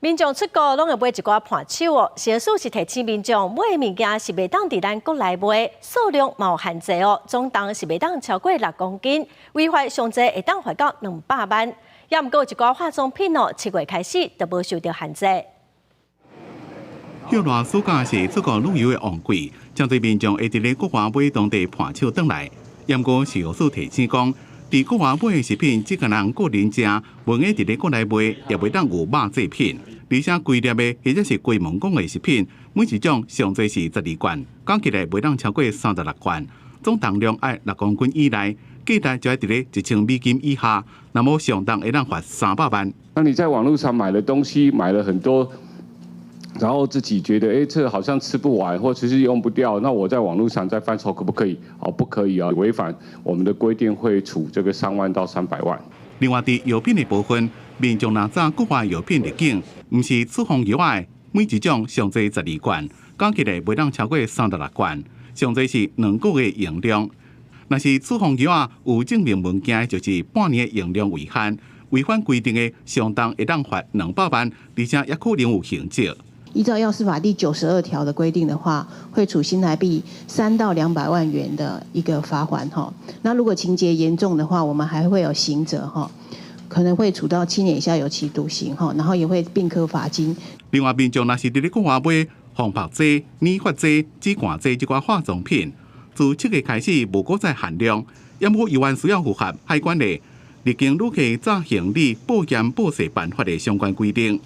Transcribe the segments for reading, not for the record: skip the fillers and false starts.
民众出国拢会买一寡伴手哦，实属是提醒民众买的物件是袂当伫咱国内买，数量嘛有限制哦，总重是袂当超过6公斤，违法上济会当罚到200万。也毋过一寡化妆品哦，7月开始就无受到限制。许多暑假是出国旅游的旺季，真侪民众会伫咧国外买当地伴手倒来。也毋过食药署提醒讲，伫国外买的食品只个人个人食，袂用伫咧国内买，也袂当有肉制品。而且规粒的或者是规蒙讲的食品，每一种上最是12罐，讲起来袂当超过36罐，总重量爱6公斤以内，价值就要伫咧$1000以下，那么上当会当罚300万。那你在网络上买的东西买了很多，然后自己觉得这好像吃不完，或者是用不掉，那我在网络上再贩售可不可以？不可以啊，违反我们的规定会处这个3万到300万。另外，伫药品的部分，民众若早国外药品入境，毋是处方药的，每一种上最12罐，讲起来袂当超过36罐，上最是2个月用量。若是处方药有证明物件，就是半年的用量为限，违反规定的，上当会当罚200万，而且也可能有刑责。依照药事法第92条的规定的话，会处新台币3到200万元的一个罚款哈。那如果情节严重的话，我们还会有刑责哈，可能会处到7年以下有期徒刑哈，然后也会并科罚金。另外，民众若是伫咧国外买防白剂、染发剂、止汗剂这款化妆品，自7月开始无搁再限量，也无依然需要符合海关的入境旅客早行李保险报税办法的相关规定。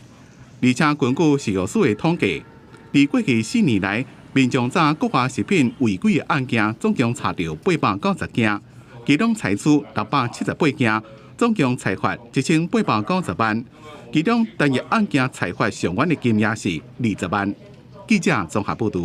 而且根据食药署的统计，在过去4年来，民众查国外食品违规的案件总共查到890件，其中裁处678件，总共裁罚1890万。其中单一案件裁罚上悬的金额是20万。记者综合报道。